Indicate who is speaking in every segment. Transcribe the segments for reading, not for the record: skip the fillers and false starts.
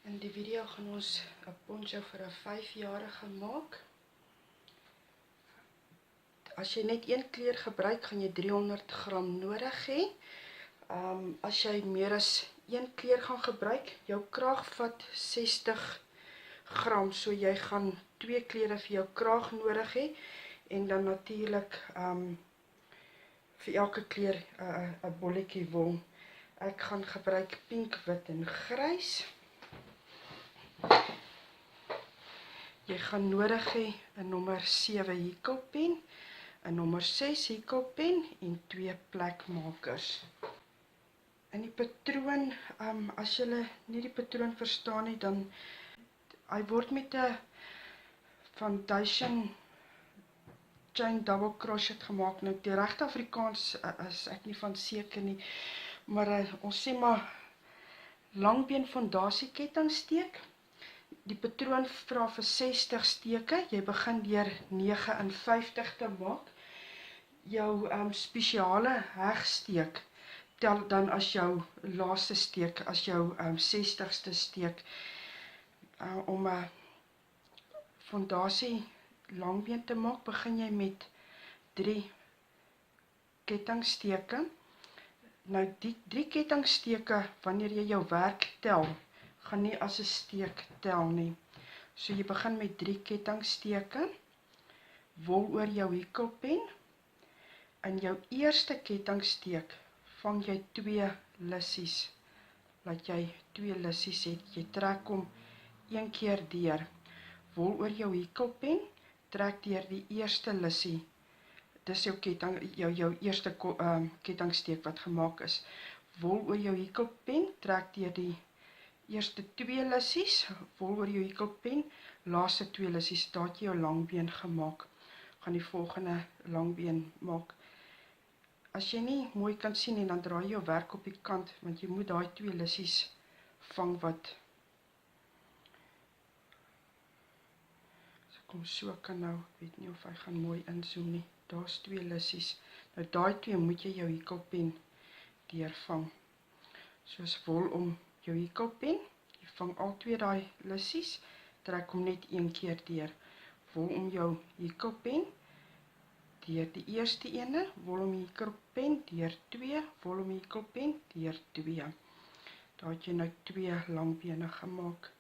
Speaker 1: In die video gaan ons 'n poncho vir 'n 5-jarige maak. As jy net een kleur gebruik, gaan jy 300 gram nodig hê. As jy meer as een kleur gaan gebruik, jou kraag vat 60 gram, so jy gaan 2 kleure vir jou kraag nodig hê en dan natuurlik vir elke kleur 'n bolletjie wol. Ek gaan gebruik pink, wit en grys. Jy gaan nodig hê 'n nommer 7 hekelpen, 'n nommer 6 hekelpen en 2 plekmakers. In die patroon, as jy nie die patroon verstaan nie, dan hy word met 'n foundation chain double crochet gemaak. Nou die regte Afrikaans is ek nie van seker nie, maar ons sê maar langbeen fondasie kettingsteek. Die patroon vra vir 60 steke. Jy begin deur 59 te maak. Jou spesiale hegsteek tel dan as jou laaste steek, as jou 60ste steek. Om 'n fondasie langbeen te maak, begin jy met 3 kettingsteke. Nou die 3 kettingsteke, wanneer jy jou werk tel, gaan nie as 'n steek tel nie. So jy begin met 3 kettingsteke, wol oor jou hekelpen. In jou eerste kettingsteek vang jy 2 lissies. Laat jy 2 lissies het. Jy trek hom een keer deur. Wol oor jou hekelpen, trek deur die eerste lissie. Dis jou eerste kettingsteek wat gemaak is. Wol oor jou hekelpen, trek deur die eerste 2 lissies, wol oor jou hekelpen, laaste 2 lissies, daar het jy jou langbeen gemaak. Gaan die volgende langbeen maak. As jy nie mooi kan sien en dan draai jy jou werk op die kant, want jy moet daai 2 lissies vang wat. As ek hom so kan nou, weet nie of hy gaan mooi inzoom nie. Daar's 2 lissies. Nou daai 2 moet jy jou hekelpen deurvang. Soos wol om jou hekelpen, jy vang al 2 daai lissies, trek hom net een keer deur. Wol om jou hekelpen, deur die eerste ene, wol om die hekelpen, deur 2, wol om die hekelpen, deur 2. Daar het jy nou 2 langbene gemaak.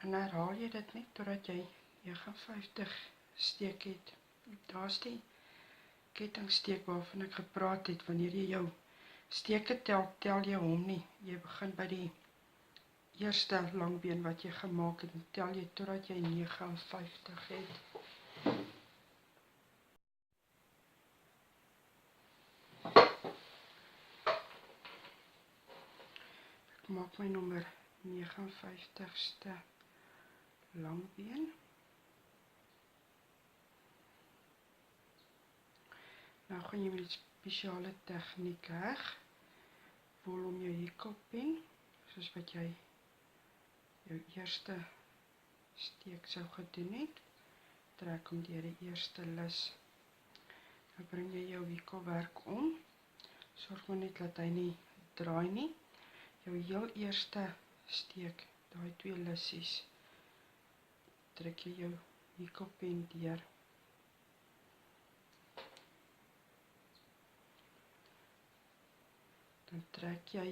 Speaker 1: En herhaal jy dit net totdat jy 59 steek het. Daar's die kettingsteek waarvan ek gepraat het. Wanneer jy jou steke tel, tel jy hom nie. Jy begin by die eerste langbeen wat jy gemaak het en tel jy totdat jy 59 het. Ek maak my nommer 59ste langbeen. Nou gaan jy met die spesiale tegniek heg. Wol om jou hekelpen, soos wat jy jou eerste steek sou gedoen het. Trek hom deur die eerste lys. Nou bring jy jou hekelwerk om. Sorg maar net dat hy nie draai nie. Jou heel eerste steek, daai 2 lissies, trek jy jou hekelpen deur. Dan trek jy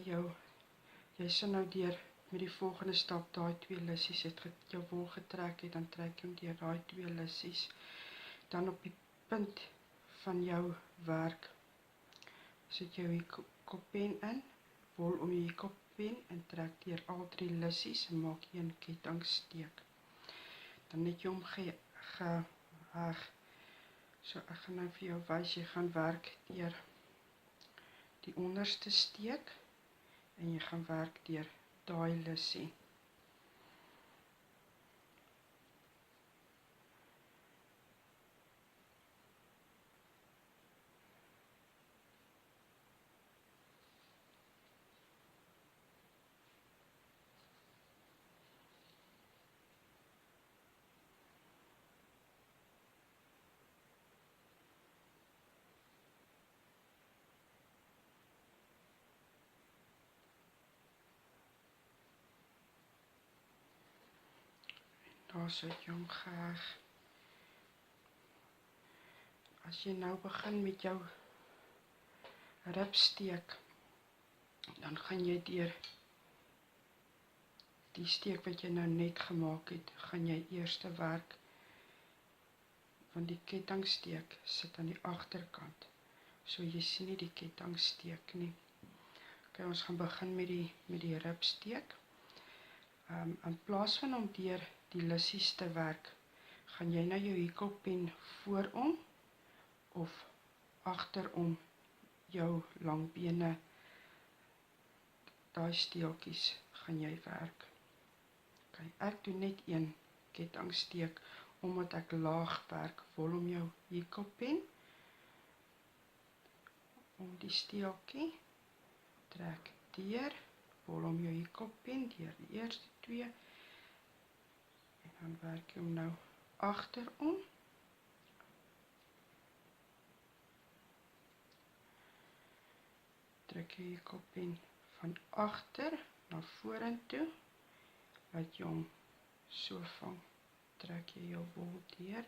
Speaker 1: sal nou deur met die volgende stap, daai 2 lissies het jou wol getrek het, dan trek jy hom deur daai 2 lissies. Dan op die punt van jou werk, sit jou hekelpen in, wol om die hekelpen en trek deur al 3 lissies en maak 1 kettingsteek. Dan het jy hom geheg. So ek gaan nou vir jou wys, jy gaan werk deur die onderste steek en jy gaan werk deur daai lissie. Daar so het jy hom geheg. As jy nou begin met jou ribsteek, dan gaan jy deur die steek wat jy nou net gemaak het, gaan jy eers werk, want die kettingsteek sit aan die agterkant. So jy sien nie die kettingsteek nie. Ok, ons gaan begin met die ribsteek. In plaas van om deur die lissies te werk, gaan jy nou jou hekelpen voorom of agterom jou langbene, daai steeltjies gaan jy werk. Ok, ek doen net een kettingsteek, omdat ek laag werk, volom jou hekelpen, om die steeltjie, trek deur, volom jou hekelpen deur die eerste twee, en dan werk jy hom nou agterom, trek jy hekelpen van agter na vorentoe, laat jy hom so vang, trek jy jou bol deur,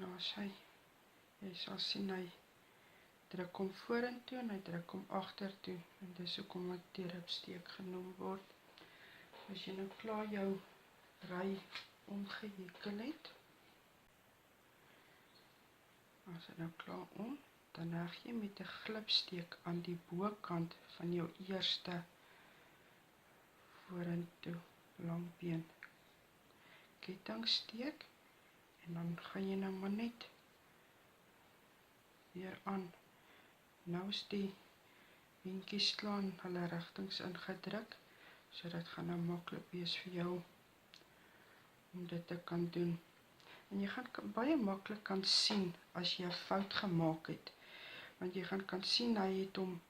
Speaker 1: nou jy sal sien hy druk hom vorentoe en hy druk hom agtertoe, en dis hoekom dit die ribsteek genoem word. As jy nou klaar jou ry omgehekel het, as jy nou klaar om, dan heg jy met 'n glipsteek aan die bokant van jou eerste vorentoe langbeen kettingsteek, en dan gaan jy nou maar net weer aan. Nou is die beentjies klaar in hulle rigtings ingedruk, so dit gaan nou maklik wees vir jou om dit te kan doen. En jy gaan baie maklik kan sien as jy 'n fout gemaak het, want jy gaan kan sien hy het hom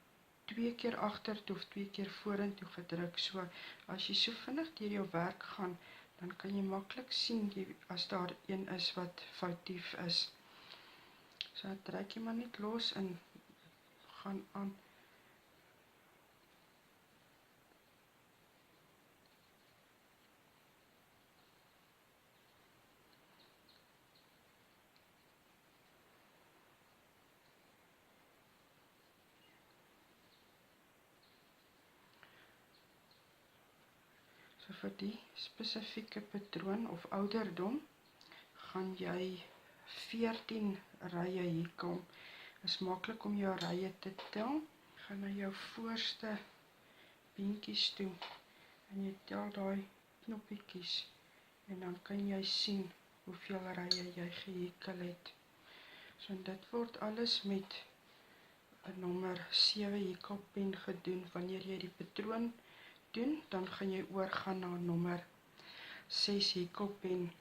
Speaker 1: 2 keer agtertoe of 2 keer vorentoe gedruk. So as jy so vinnig deur jou werk gaan, dan kan jy maklik sien as daar een is wat foutief is. So trek jy maar net los en gaan aan. So vir die spesifieke patroon of ouderdom, gaan jy 14 rye hekel. Is maklik om jou rye te tel. Gaan na jou voorste beentjies toe en jy tel daai knoppietjies, en dan kan jy sien hoeveel rye jy gehekel het. So dit word alles met 'n nommer 7 hekelpen gedoen. Wanneer jy die patroon doen, dan gaan jy oorgaan na nommer 6 hekelpen.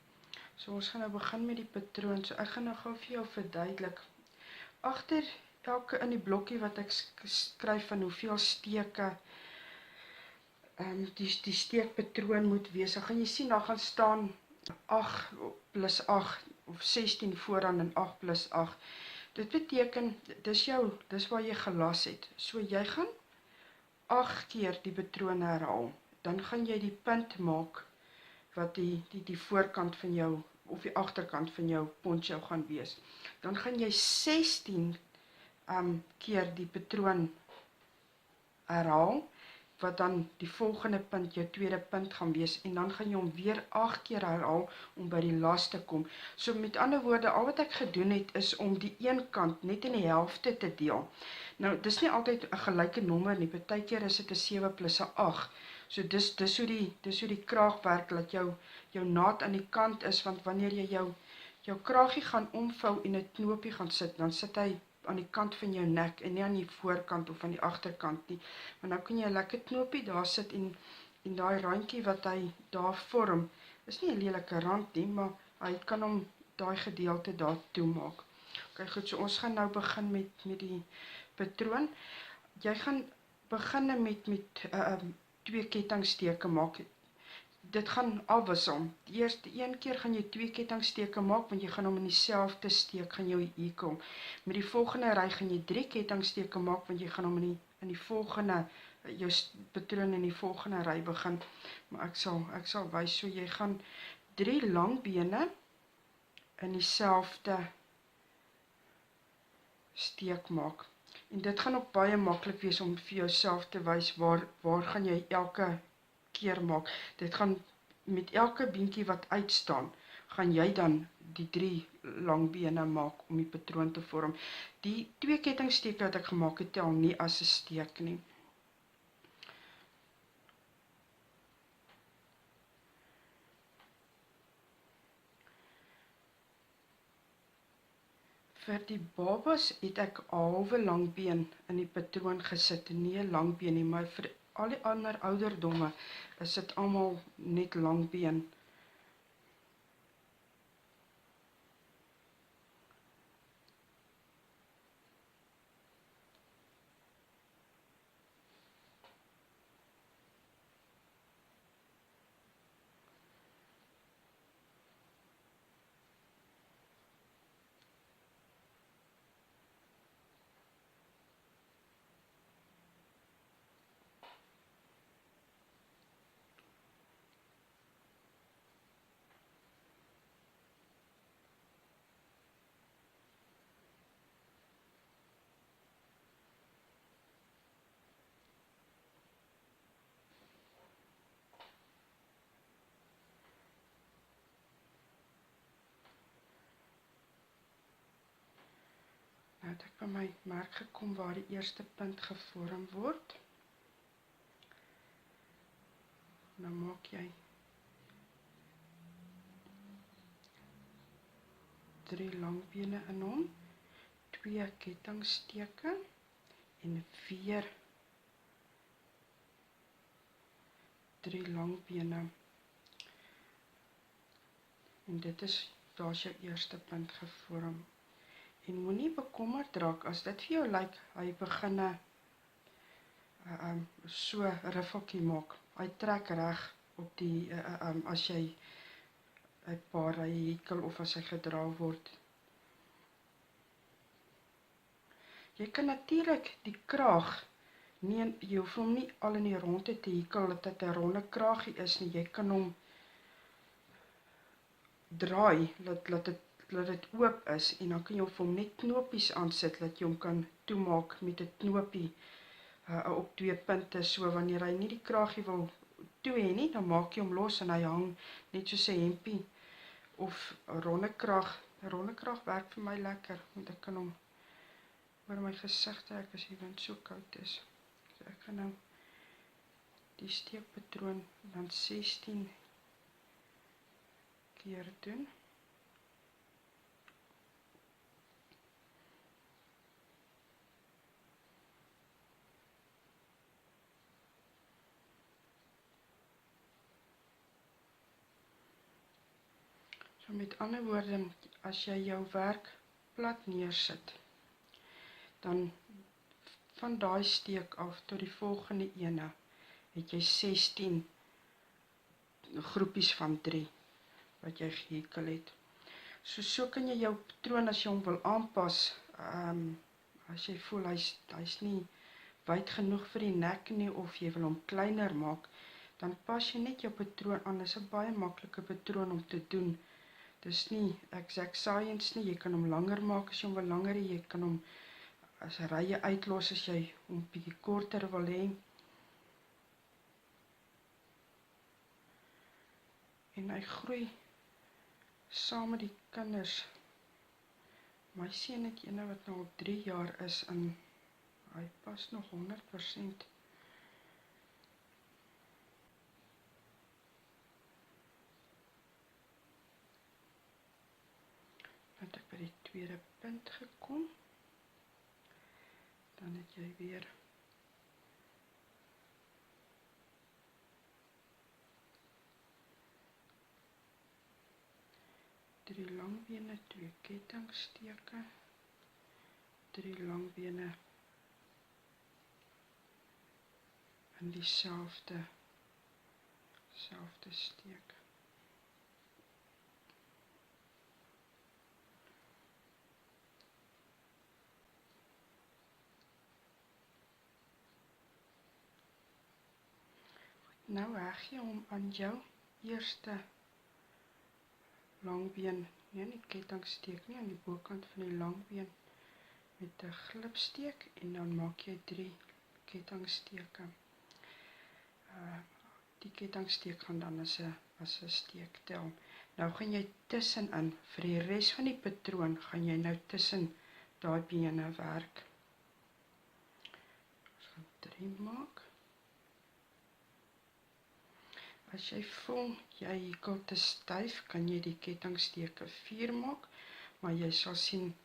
Speaker 1: So ons gaan nou begin met die patroon. So ek gaan nou gou vir jou verduidelik. Agter elke in die blokkie wat ek skryf van hoeveel steke die steekpatroon moet wees, dan gaan jy sien, daar gaan staan 8 plus 8 of 16 vooraan en 8 plus 8. Dit beteken, dis waar jy gelas het. So jy gaan 8 keer die patroon herhaal. Dan gaan jy die punt maak wat die voorkant van jou of die agterkant van jou poncho gaan wees. Dan gaan jy 16 keer die patroon herhaal, wat dan die volgende punt, jou tweede punt gaan wees, en dan gaan jy hom weer 8 keer herhaal om by die laaste te kom. So met ander woorde, al wat ek gedoen het, is om die een kant net in die helfte te deel. Nou, dis nie altyd 'n gelyke nommer nie, partykeer is dit 'n 7 plus 'n 8. So dis hoe die kraag werk, dat jou naad aan die kant is, want wanneer jy jou kraagie gaan omvou en 'n knoopie gaan sit, dan sit hy aan die kant van jou nek en nie aan die voorkant of aan die agterkant nie. Maar nou kan jy 'n lekker knoopie daar sit en En daai randjie wat hy daar vorm, is nie 'n lelike rand nie, maar hy kan hom daai gedeelte daar toemaak. OK, goed, so ons gaan nou begin met die patroon. Jy gaan begin met 2 kettingsteke maak. Dit gaan afwissel. Die eerste een keer gaan jy 2 kettingsteke maak, want jy gaan hom in dieselfde steek gaan jy hier kom. Met die volgende ry gaan jy 3 kettingsteke maak, want jy gaan hom in die volgende jou patroon in die volgende ry begin. Maar ek sal wys, so jy gaan 3 lang bene in dieselfde steek maak. En dit gaan ook baie maklik wees om vir jouself te wys waar gaan jy elke keer maak. Dit gaan met elke beentjie wat uitstaan, gaan jy dan die 3 lang bene maak om die patroon te vorm. Die 2 kettingsteke wat ek gemaak het, tel nie as 'n steek nie. Vir die babas het ek 'n halwe langbeen in die patroon gesit, nie 'n langbeen nie, maar vir al die ander ouderdomme is dit almal net langbeen. Nou het ek by my merk gekom waar die eerste punt gevorm word. Nou maak jy 3 langbene in hom, 2 kettingsteke en weer 3 langbene. En dit is, daar's jou eerste punt gevorm. En moenie bekommerd raak as dit vir jou lyk, hy begin so 'n riffeltjie maak. Hy trek reg op die as jy 'n paar rye hekel of as hy gedra word. Jy kan natuurlik die kraag, jy hoef hom nie al in die ronde te hekel dat dit 'n ronde kraagie is nie. Jy kan hom draai, laat dit oop is, en dan kan jy hom net knopies aansit, dat jy hom kan toemaak met 'n knopie op 2 punte, so wanneer hy nie die kraagie wil toe hê nie, dan maak jy hom los en hy hang net soos 'n hempie. Of 'n ronde kraag. 'n Ronde kraag werk vir my lekker, want ek kan hom oor my gesig trek as die wind so koud is. So ek gaan nou die steekpatroon dan 16 keer doen. So met ander woorde, as jy jou werk plat neersit, dan van daai steek af tot die volgende ene, het jy 16 groepies van 3 wat jy gehekel het. So kan jy jou patroon, as jy hom wil aanpas, as jy voel hy's nie wyd genoeg vir die nek nie, of jy wil hom kleiner maak, dan pas jy net jou patroon aan. Dit is 'n baie maklike patroon om te doen. Dis nie exact science nie. Jy kan hom langer maak as jy hom wil langer hê. Jy kan hom as rye uitlos as jy hom bietjie korter wil hê. En hy groei saam met die kinders. My seun het ene wat nou op 3 jaar is, en hy pas nog 100%. Het ek by die tweede punt gekom. Dan het jy weer 3 langbene, 2 kettingsteke, 3 langbene in dieselfde steek. Nou heg jy hom aan jou eerste langbeen, nie die kettingsteek nie, aan die bokant van die langbeen met 'n glipsteek en dan maak jy 3 kettingsteke. Die kettingsteek gaan dan as 'n steek tel. Nou gaan jy tussenin, vir die res van die patroon gaan jy nou tussen daai bene werk. Ons gaan 3 maak. As jy voel jy hikel te styf, kan jy die kettingsteke 4 maak, maar jy sal sien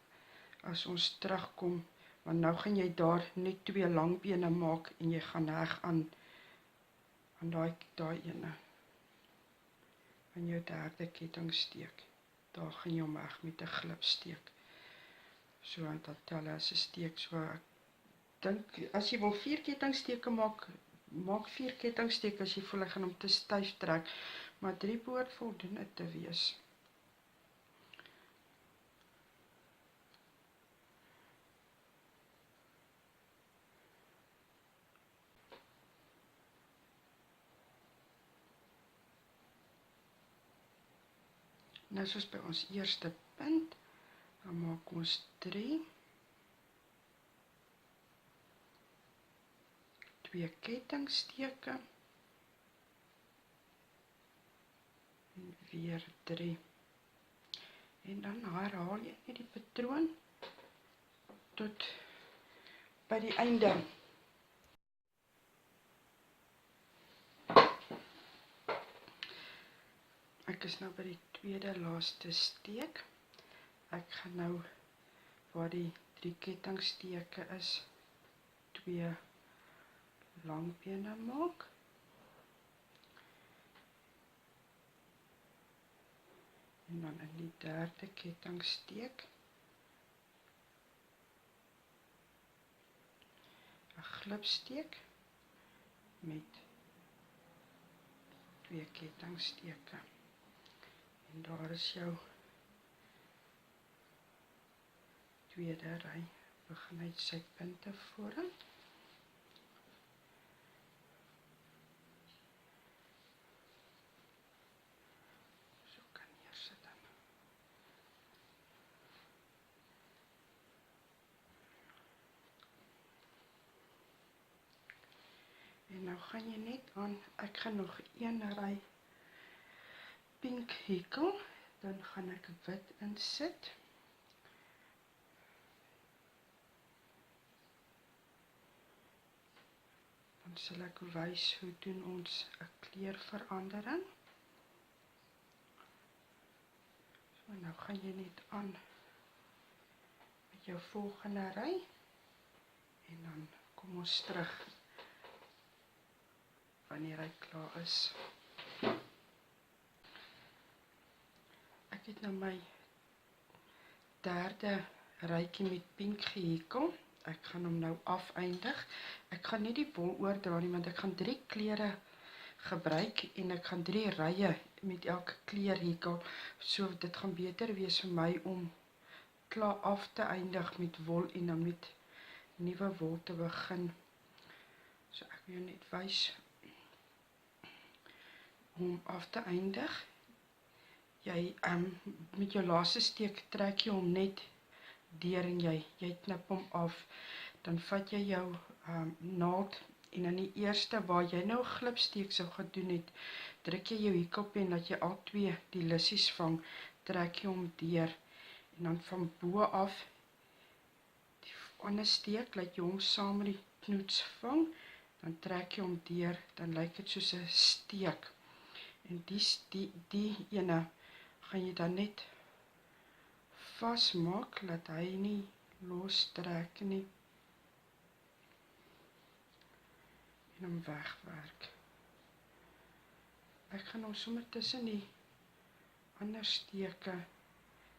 Speaker 1: as ons terugkom, want nou gaan jy daar net 2 langbene maak en jy gaan heg aan daai ene. Aan jou derde kettingsteek. Daar gaan jy hom heg met 'n glipsteek. So dat tel as 'n steek. So ek dink as jy wil 4 kettingsteke maak 4 kettingsteke as jy voel hy gaan hom te styf trek, maar 3 behoort voldoende te wees. Nou soos by ons eerste punt, dan maak ons 3, 2 kettingsteke en weer 3. En dan herhaal jy net die patroon tot by die einde. Ek is nou by die tweede laaste steek. Ek gaan nou waar die 3 kettingsteke is, 2 langbene maak. En dan in die derde kettingsteek 'n glipsteek met 2 kettingsteke. En daar is jou tweede ry. Begin uit sy punte vooruit. So kan neersit dan. En nou gaan jy net aan, ek gaan nog 1 ry pink hikel, dan gaan ek wit insit. Dan sal ek wys hoe doen ons 'n kleurverandering. So nou gaan jy net aan met jou volgende ry en dan kom ons terug wanneer hy klaar is. Ek het nou my derde rytjie met pink gehekel. Ek gaan hom nou afeindig. Ek gaan nie die wol oordra nie, want ek gaan 3 kleure gebruik en ek gaan 3 rye met elke kleur hekel. So dit gaan beter wees vir my om klaar af te eindig met wol en dan met nuwe wol te begin. So ek wil net wys om af te eindig. Jy met jou laaste steek trek jy hom net deur en jy knip hom af. Dan vat jy jou naald en in die eerste waar jy nou glipsteek sou gedoen het, druk jy jou hekelpen dat jy al 2 die lissies vang, trek jy hom deur en dan van bo af die ander steek, laat jy hom saam met die knoets vang, dan trek jy hom deur, dan lyk dit soos 'n steek. En die ene gaan jy dan net vasmaak, laat hy nie los trek nie. En hom wegwerk. Ek gaan hom sommer tussen die ander steke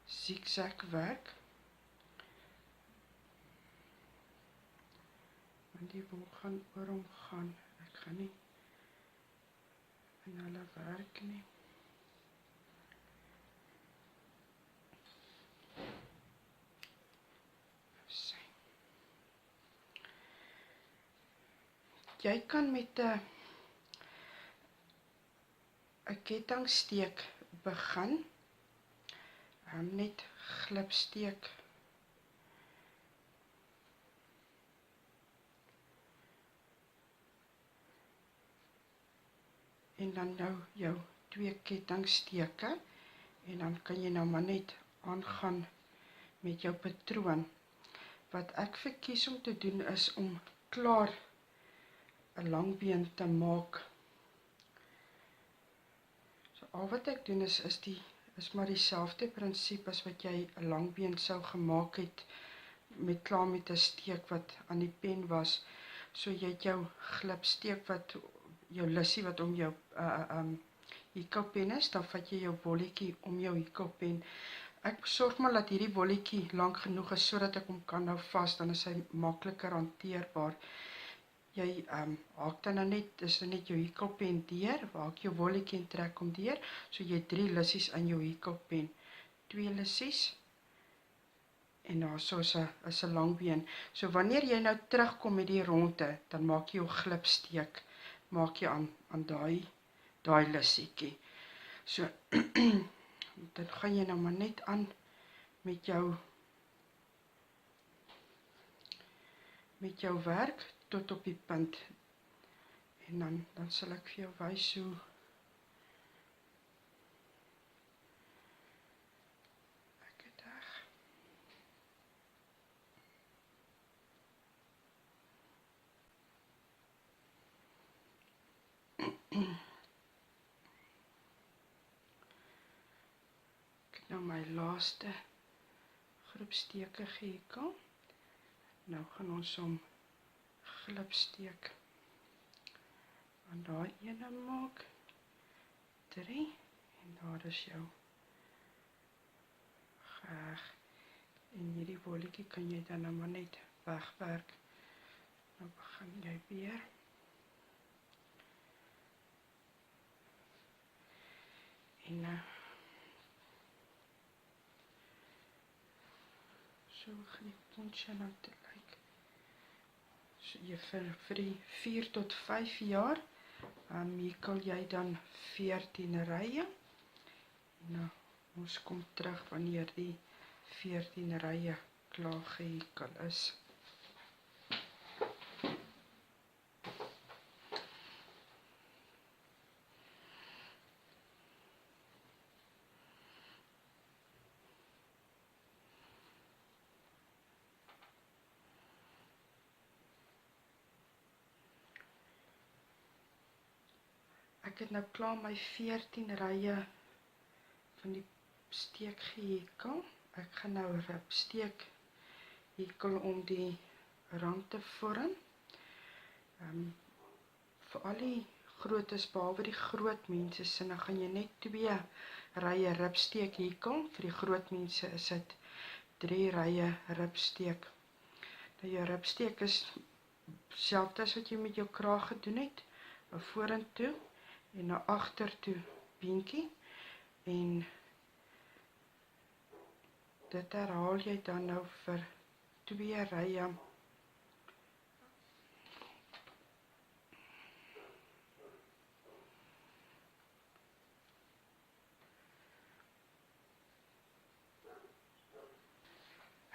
Speaker 1: zigzag werk. Want die wol gaan oor hom gaan. Ek gaan nie in hulle werk nie. Jy kan met 'n kettingsteek begin. Net glipsteek. En dan nou jou 2 kettingsteke. En dan kan jy nou maar net aangaan met jou patroon. Wat ek verkies om te doen is om klaar 'n langbeen te maak. So al wat ek doen is maar dieselfde prinsip as wat jy 'n langbeen sou gemaak het klaar met 'n steek wat aan die pen was. So jy het jou glipsteek jou lissie wat om jou hikkelpen is, dan vat jy jou bolletjie om jou hikkelpen. Ek sorg maar dat hierdie bolletjie lank genoeg is sodat ek hom kan nou vas, dan is hy makliker hanteerbaar. Jy haak dan net, is dan net jou hikkelpen deur, haak jou bolletjie en trek hom deur, so jy 3 lissies aan jou hikkelpen. 2 lissies, en daar is 'n langbeen. So wanneer jy nou terugkom met die ronde, dan maak jy jou glipsteek, maak jy aan daai lissietjie. So, dan gaan jy nou maar net aan met jou werk tot op die punt. En dan sal ek vir jou wys hoe ek dit reg. Ek het nou my laaste groep steke gehikkel. Nou gaan ons hom glipsteek aan daai ene maak. 3 en daar is jou geheg. En hierdie bolletjie kan jy dan nou maar net wegwerk. Nou begin jy weer. En so gaan die poncho nou te lyk. So jy vir die 4 tot 5 jaar, hikkel jy dan 14 rye. Nou, ons kom terug wanneer die 14 rye klaar gehikkel is. Ek het nou klaar my 14 rye van die steek gehikkel. Ek gaan nou ribsteek hikkel om die rand te vorm. Vir al die grootes, behalwe die groot mense se, dan gaan jy net 2 rye ribsteek hikkel. Vir die groot mense is dit 3 rye ribsteek. Nou jou ribsteek is selfs as wat jy met jou kraag gedoen het, vorentoe en na agtertoe beentjie. En dit herhaal jy dan nou vir 2 rye.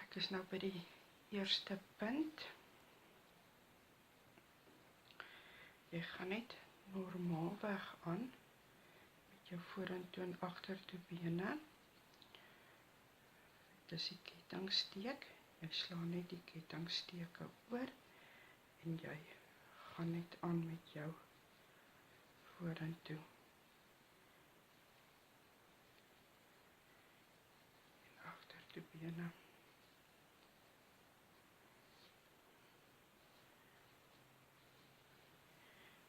Speaker 1: Ek is nou by die eerste punt. Jy gaan net normaalweg aan met jou vorentoe en agtertoe bene. Dis die kettingsteek. Jy slaan net die kettingsteke oor en jy gaan net aan met jou vorentoe en agtertoe bene.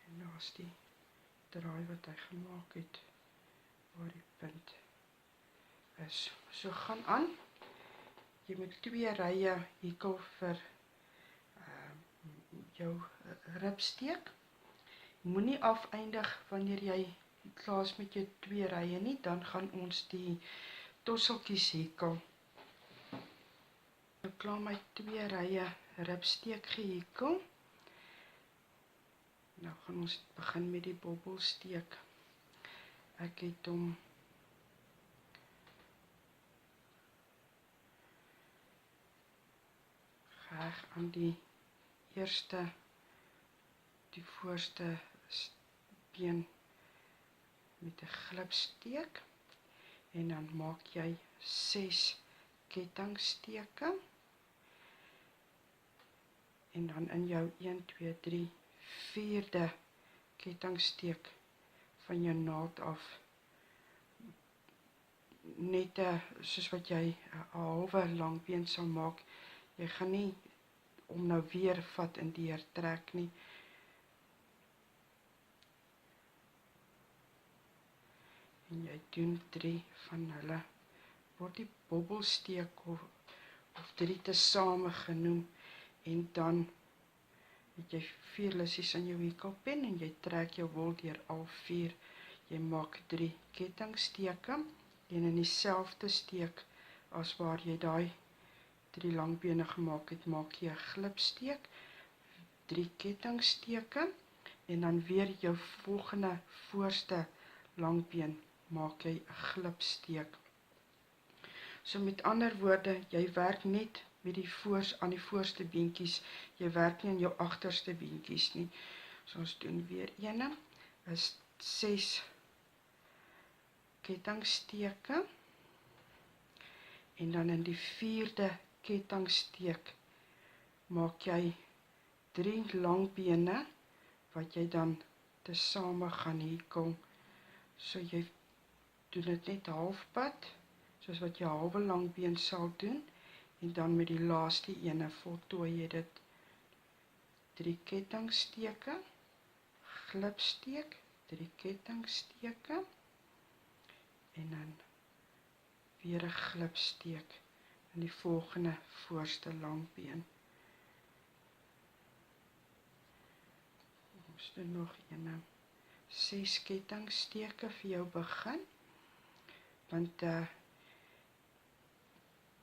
Speaker 1: En daar's die draai wat hy gemaak het waar die punt is. So gaan aan. Jy moet 2 rye hekel vir jou ribsteek. Moenie afeindig wanneer jy klaar is met jou 2 rye nie, dan gaan ons die tosseltjies hekel. Nou klaar my 2 rye ribsteek gehekel. Nou gaan ons begin met die bobbelsteek. Ek het hom geheg aan die eerste, die voorste been met 'n glipsteek en dan maak jy 6 kettingsteke en dan in jou 1, 2, 3, 4de kettingsteek van jou naald af net soos wat jy 'n halwe langbeen sal maak. Jy gaan nie om nou weer vat en deur trek nie. En jy doen 3 van hulle. Word die bobbelsteek of 3 tesame genoem. En dan het jy 4 lissies aan jou hekelpen en jy trek jou wol deur al 4. Jy maak 3 kettingsteke en in dieselfde steek as waar jy daai 3 langbene gemaak het, maak jy 'n glipsteek, 3 kettingsteke en dan weer jou volgende voorste langbeen maak jy 'n glipsteek. So met ander woorde, jy werk net met aan die voorste beentjies, jy werk nie aan jou agterste beentjies nie. So ons doen weer ene, is 6 kettingsteke en dan in die 4de kettingsteek maak jy 3 langbene wat jy dan tesame gaan hekel. So jy doen dit net halfpad, soos wat jy 'n halwe langbeen sal doen en dan met die laaste ene voltooi jy dit 3 kettingsteke, glipsteek, 3 kettingsteke en dan weer 'n glipsteek in die volgende voorste langbeen. Ons doen nog ene 6 kettingsteke vir jou begin, want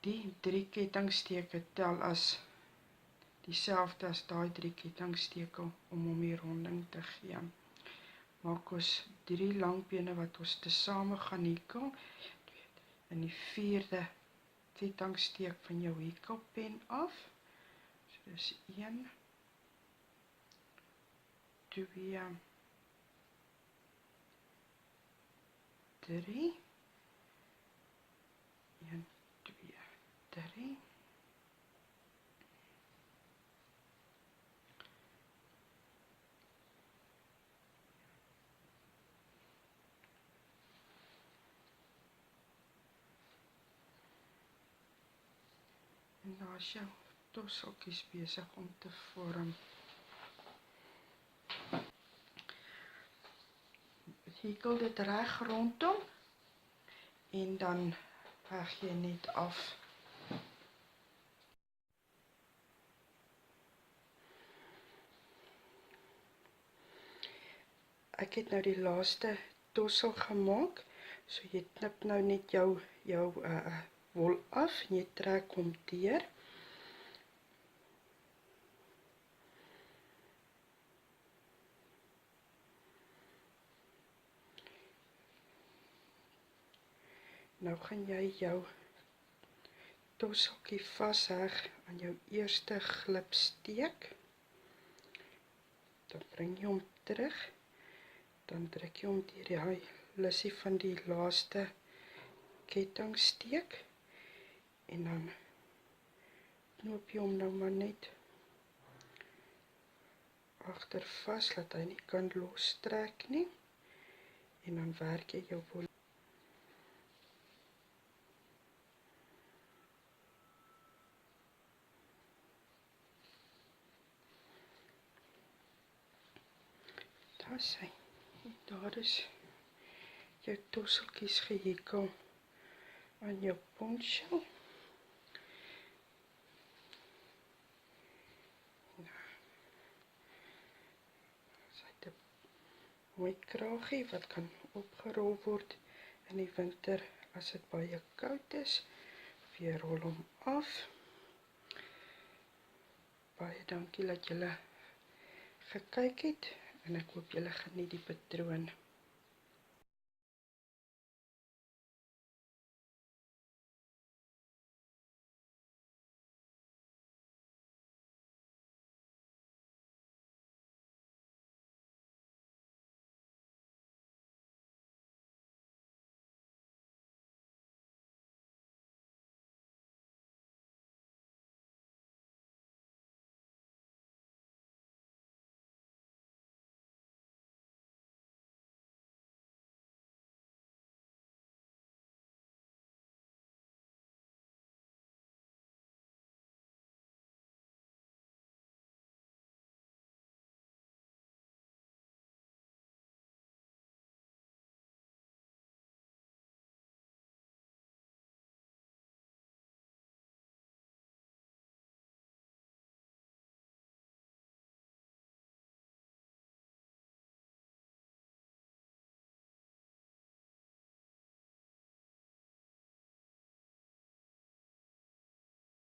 Speaker 1: die 3 kettingsteke tel as dieselfde as daai 3 kettingsteke om hom die ronding te gee. Maak ons 3 langbene wat ons tesame gaan hekel in die 4de kettingsteek van jou hekelpen af. So dis 1, 2, 3, 1, 2, 3. En daar is jou tosseltjies besig om te vorm. Hekel dit reg rondom en dan heg jy net af. Ek het nou die laaste tossel gemaak, so jy knip nou net jou wol af en jy trek hom deur. Nou gaan jy jou tosseltjie vasheg aan jou eerste glipsteek. Dan bring jy hom terug. Dan druk jy hom deur die lissie van die laaste kettingsteek en dan knoop jy hom nou maar net agter vas, laat hy nie kan lostrek nie en dan werk jy jou wol. Daar is hy. Daar is jou tosseltjies gehekel. aan jou poncho. Sy het 'n mooi kraagie wat kan opgerol word in die winter as dit baie koud is. Of jy rol hom af. Baie dankie dat julle gekyk het en ek hoop julle geniet die patroon.